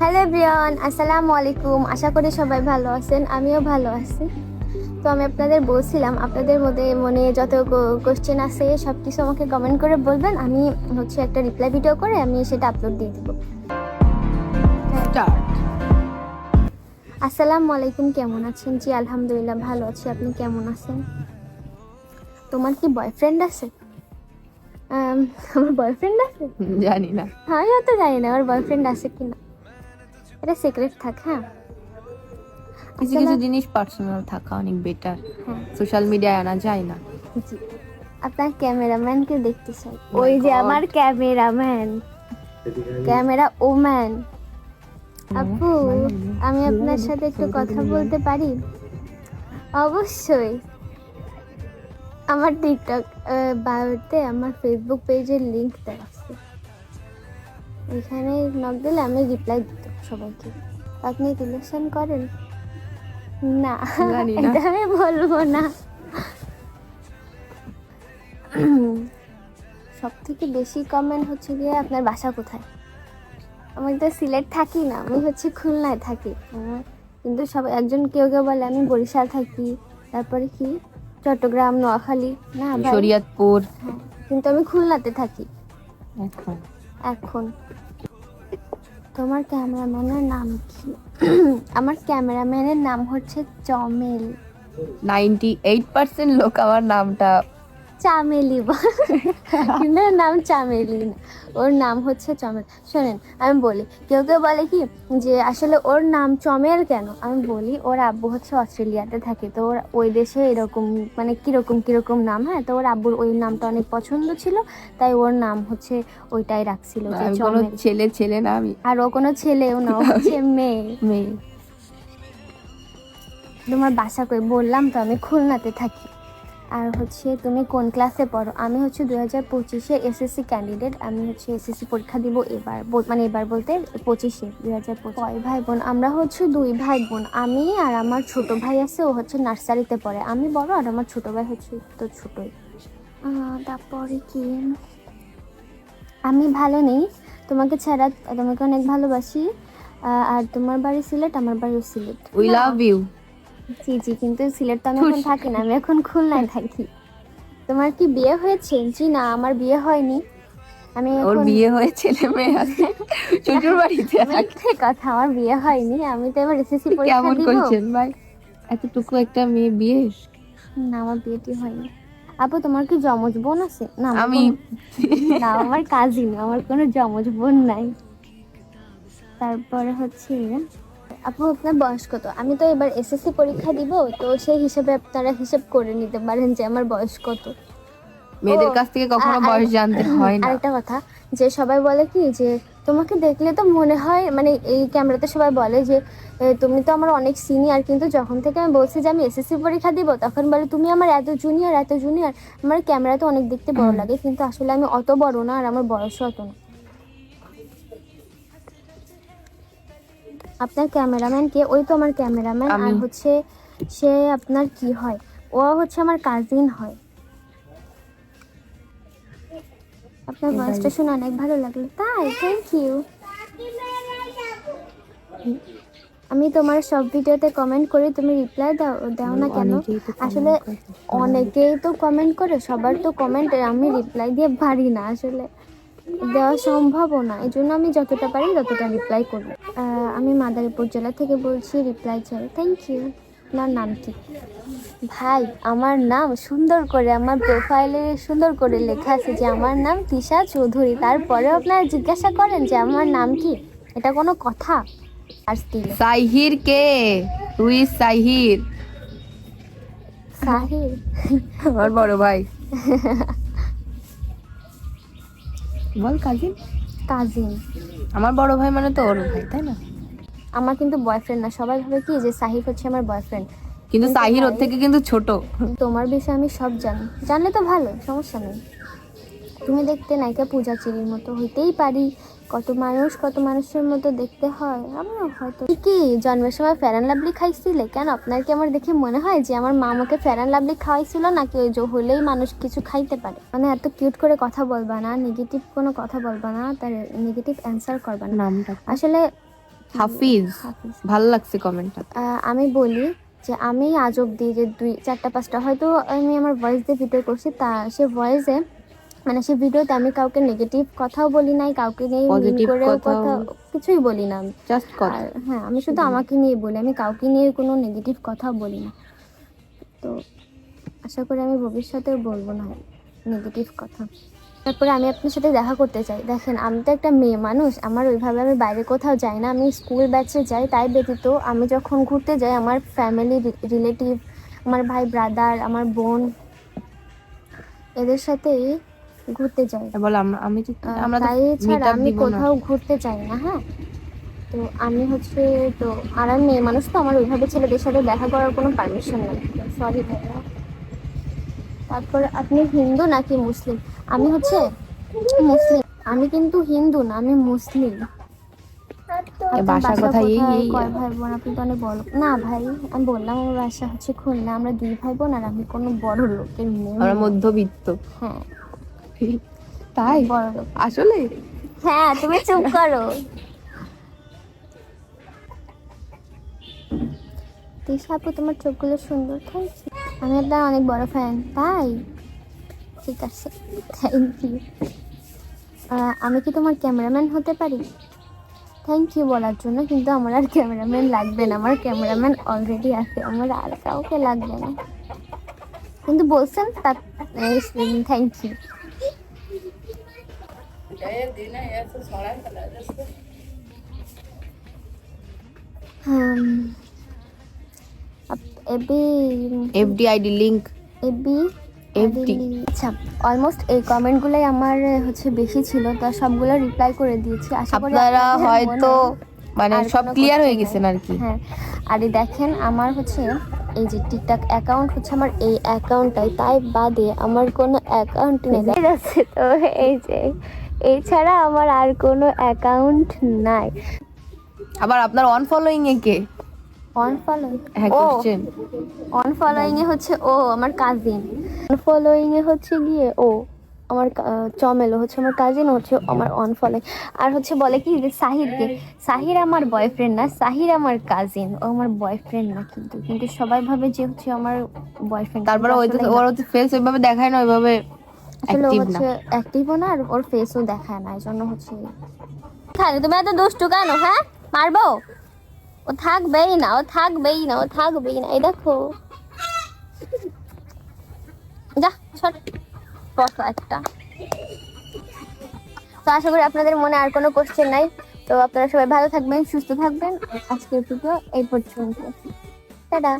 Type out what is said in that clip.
Hello everyone, আসসালামু আলাইকুম। আশা করি সবাই ভালো আছেন, আমিও ভালো আছি। তো আমি আপনাদের বলছিলাম, আপনাদের মনে যত কোশ্চেন আছে সব কিছু আমাকে কমেন্ট করে বলবেন। আমি একটা রিপ্লাই ভিডিও করে আমি সেটা আপলোড দিয়ে দিব। আসসালামু আলাইকুম, কেমন আছেন? জি আলহামদুলিল্লাহ ভালো আছি। আপনি কেমন আছেন? তোমার কি বয়ফ্রেন্ড আছে? আমার বয়ফ্রেন্ড আছে? জানি না, আমিও তো জানি না আমার বয়ফ্রেন্ড আছে কিনা, এটা সিক্রেট থাক। হ্যাঁ, কিছু কিছু জিনিস পার্সোনাল থাকা অনেক বেটার, সোশ্যাল মিডিয়ায় আনা যায় না। জি, আপনার ক্যামেরাম্যানকে দেখতে চাই। ওই যে আমার ক্যামেরাম্যান, ক্যামেরা ওম্যান। আপু, আমি আপনার সাথে একটু কথা বলতে পারি? অবশ্যই। আমার টিকটক বায়োতে আমার ফেসবুক পেজের লিংক দেওয়া আছে, ওইখানে নক দিলে আমি রিপ্লাই দিত সবাইকে। আপনি রিলেশন করেন? না, এটা আমি বলবো না। সব থেকে বেশি কমেন্ট হচ্ছে গিয়ে আপনার বাসা কোথায়। আমি তো সিলেট থাকি না, আমি খুলনায় থাকি। কিন্তু সবাই কেউ বলে আমি বরিশাল থাকি, তারপরে কি চট্টগ্রাম, নোয়াখালী, না শরীয়তপুর। কিন্তু আমি খুলনাতে থাকি এখন। তোমার ক্যামেরাম্যানের নাম কি? আমার ক্যামেরাম্যানের নাম হচ্ছে চমেল। 98% লোক আমার নামটা চামেলি কিন্তু ওর নাম চামেলি না, ওর নাম হচ্ছে চমেল। শোনেন, আমি বলি, কেউ বলে কি যে আসলে ওর নাম চমেল কেন। আমি বলি, ওর আব্বু অস্ট্রেলিয়াতে থাকে, তো ওর ওই দেশে এরকম মানে কিরকম নাম। হ্যাঁ, তো ওর আব্বুর ওই নামটা অনেক পছন্দ ছিল, তাই ওর নাম ওইটাই রাখছিল যে কোনো চমেল। ছেলে না আমি, আর ও কোনো ছেলেও না, ও হচ্ছে মেয়ে। তোমার বাসা কই? বললাম তো আমি খুলনাতে থাকি। আর তুমি কোন ক্লাসে পড়ো? আমি 2025-এ এসএসসি ক্যান্ডিডেট। আমি এসএসসি পরীক্ষা দিব এবার, মানে এবার বলতে 25-এ 2025। কয় ভাই বোন? আমরা 2 ভাই বোন। আমি আর আমার ছোট ভাই আছে, ও নার্সারিতে পড়ে। আমি বড় আর আমার ছোট ভাই তো ছোটই। তারপরে কি, আমি ভালো নেই তোমাকে ছাড়া, তোমাকে অনেক ভালোবাসি। আর তোমার বাড়ি সিলেট, আমার বাড়িও সিলেট। We love you. জি, কিন্তু সিলেট তো আমি এখন থাকি না, আমি এখন খুলনায় থাকি। তোমার কি বিয়ে হয়েছে? জি না, আমার বিয়ে হয়নি। আমি ওর বিয়ে হয়ে ছেলে মেয়ে আছে, শ্বশুর বাড়িতে মিথ্যে কথা, আমার বিয়ে হয়নি। আমি তো এবার এসএসসি পরীক্ষা দিব। কেমন করছেন ভাই, এতটুকু একটা মেয়ে বিয়ে? না, আমার বিয়েটি হয়নি। আপু, তোমার কি জমজ বোন আছে? না, আমি না, আমার কাজিন, আমার কোনো জমজ বোন নাই। তারপরে আপু, আপনার বয়স কত? আমি তো এবার এসএসসি পরীক্ষা দিব, তো সেই হিসেবে আপনারা হিসেব করে নিতে পারেন যে আমার বয়স কত। মেয়েদের কাছ থেকে কখনো বয়স জানতে হয় না। আরেকটা কথা, যে সবাই বলে কি যে তোমাকে দেখলে তো মনে হয়, মানে এই ক্যামেরাতে সবাই বলে যে তুমি তো আমার অনেক সিনিয়র, কিন্তু যখন থেকে আমি বলছি যে আমি এসএসসি পরীক্ষা দিব, তখন বলে তুমি আমার এত জুনিয়র। আমার ক্যামেরাতে অনেক দেখতে বড় লাগে, কিন্তু আসলে আমি অত বড় না, আর আমার বয়সও অত না। আপনার ক্যামেরাম্যান কে? ওই তো আমার ক্যামেরাম্যান। আর সে আপনার কি হয়? ও আমার কাজিন হয়। আপনার ভয়েসটা শুনে অনেক ভালো লাগলো। তাই, থ্যাংক ইউ। আমি তোমার সব ভিডিওতে কমেন্ট করি, তুমি রিপ্লাই দাও না কেন? আসলে অনেকেই তো কমেন্ট করে, সবার তো কমেন্ট আমি রিপ্লাই দিয়ে পারি না, আসলে দেওয়া সম্ভবও না। এই জন্য আমি যতটা পারি ততটা রিপ্লাই করি। আমি মাদারীপুর জেলা থেকে বলছি, রিপ্লাই চাই। Thank you. আপনার নাম কি? ভাই, আমার নাম সুন্দর করে আমার প্রোফাইলে সুন্দর করে লেখা আছে যে আমার নাম তিশা চৌধুরী, তারপরে আপনারা জিজ্ঞাসা করেন যে আমার নাম কি? এটা কোনো কথা? আর সাহির কে? তুই সাহির? সাহির আমার বড় ভাই। বল কাজিন। আমার বড় ভাই মানে তো ওর ভাই, তাই না? আমার কিন্তু বয়ফ্রেন্ড না। সবাই ভাবে কি যে সাহির আমার বয়ফ্রেন্ড, কিন্তু সাহির ওর থেকে কিন্তু ছোট। তোমার বিষয়ে আমি সব জানি, জানলে তো ভালো, সমস্যা নেই। তুমি দেখতে নায়িকা পূজা চেরির মতো হইতেই পারি, কত মানুষের মতো দেখতে হয়। আমিও হয়তো। কি জন্মের সময় ফেয়ার অ্যান্ড লাভলি খাইছিলে কেন? আপনার কি আমার দেখে মনে হয় যে আমার মা আমাকে ফেয়ার অ্যান্ড লাভলি খাওয়াইছিল, নাকি ওই যে হলেই মানুষ কিছু খাইতে পারে? মানে এত কিউট করে কথা বলবা না, নেগেটিভ কোনো কথা বলবা না, তার নেগেটিভ অ্যান্সার করবা না। আসলে হাফিজ, হাফিজ। ভালো লাগছে কমেন্টটা। আমি বলি যে আমি আজ অব্দি যে 2-4টা-5টা হয়তো আমি আমার ভয়েস দিয়ে ভিডিও করছি, তা সে ভয়েসে মানে সে ভিডিওতে আমি কাউকে নেগেটিভ কথাও বলি নাই, কাউকে নিয়ে মিন পজিটিভ করেও কথাও কথা কিছুই বলি না আমি। জাস্ট কথা। আর হ্যাঁ, আমি শুধু আমাকে নিয়ে বলি, আমি কাউকে নিয়ে কোনো নেগেটিভ কথাও বলি না। তো আশা করি আমি ভবিষ্যতেও বলবো না নেগেটিভ কথা। তারপরে আমি আপনার সাথে দেখা করতে চাই। দেখেন, আমি তো একটা মেয়ে মানুষ, আমার ওইভাবে আমি বাইরে কোথাও যাই না, আমি স্কুল ব্যাচে যাই। তাই ব্যতীত আমি যখন ঘুরতে যাই আমার ফ্যামিলি রিলেটিভ, আমার ভাই ব্রাদার, আমার বোন, এদের সাথেই ঘুরতে যাই। বল আমি তো আমরা তো তাই মিট ছাড়া আপ আমি দিব না। কোথাও ঘুরতে চাই না। হ্যাঁ, তো আমি হচ্ছে তো আর আমি মেয়ে মানুষ, তো আমার ওইভাবে ছেলেদের সাথে দেখা করার কোনো পারমিশন নেই। সরি ভাইয়া। তারপরে আপনি হিন্দু নাকি মুসলিম? আমি হচ্ছে মুসলিম। আমি কিন্তু হিন্দু না, আমি মুসলিম। আপনার বাসা বাসা কোথায়? কোথায়, কয় ভাই বোন? আপনি তো অনেক বড় না ভাই। আমি বললাম আমার বাসা হচ্ছে খুলনা, আমরা 2 ভাই বোন, আর আমি কোনো বড় লোকের মেয়ে আমরা না। মধ্যবিত্ত। হ্যাঁ, তাই বড় লোক। আসলে হ্যাঁ, তুমি চুপ করো। তিশা আপু, তোমার চোখগুলো সুন্দর। Thank you. আমি আপনার অনেক বড় ফ্যান। তাই? ঠিক আছে, থ্যাংক ইউ। আমি কি তোমার ক্যামেরাম্যান হতে পারি? থ্যাংক ইউ বলার জন্য, কিন্তু আমার আর ক্যামেরাম্যান লাগবে না, আমার ক্যামেরাম্যান অলরেডি আছে, আমার আর কাউকে লাগবে না। কিন্তু বলছেন তার thank you. AB FDID link AB FD। আচ্ছা, অলমোস্ট এই কমেন্টগুলোই আমার হচ্ছে বেশি ছিল, তা সবগুলো রিপ্লাই করে দিয়েছি। আশা করি আপনারা আপনাদের হয়তো মনে মানে আর সব কোনো ক্লিয়ার হয়ে question গেছেন নেই। আর কি। হ্যাঁ, আর এই দেখেন আমার হচ্ছে এই যে টিকটক অ্যাকাউন্ট হচ্ছে আমার এই অ্যাকাউন্টটাই, তাই বাদে আমার কোনো অ্যাকাউন্ট নেই। ঠিক আছে, তো এই যে এছাড়া আমার আর কোনো অ্যাকাউন্ট নাই। আবার আপনার on following A K? On follow? হ্যাঁ, ও কোশ্চেন। অন ফলোইং এ হচ্ছে ও আমার কাজিন, অন ফলোইং এ হচ্ছে গিয়ে ও আমার চমেলো হচ্ছে আমার কাজিন, হচ্ছে আমার অন ফলোইং। আর হচ্ছে বলে কি যে সাহিরকে, সাহির আমার বয়ফ্রেন্ড না, সাহির আমার কাজিন, ও আমার বয়ফ্রেন্ড না। কিন্তু কিন্তু সবাই ভাবে যে হচ্ছে আমার বয়ফ্রেন্ড। তারপরে ওর তো ফেস ওইভাবে দেখায় না, ওইভাবে আসলে ও অ্যাক্টিভ না। হচ্ছে অ্যাক্টিভও না, আর ওর ফেসও দেখায় না, এই জন্য হচ্ছে। খালি তুমি এত দুষ্টু কেন? হ্যাঁ, মারবো? ও থাকবেই না, ও থাকবেই না, ও থাকবেই না। এই দেখো, যা সর কত একটা। তো আশা করি আপনাদের মনে আর কোনো কোশ্চেন নাই। তো আপনারা সবাই ভালো থাকবেন, সুস্থ থাকবেন। আজকের ভিডিও এই পর্যন্ত। টাটা।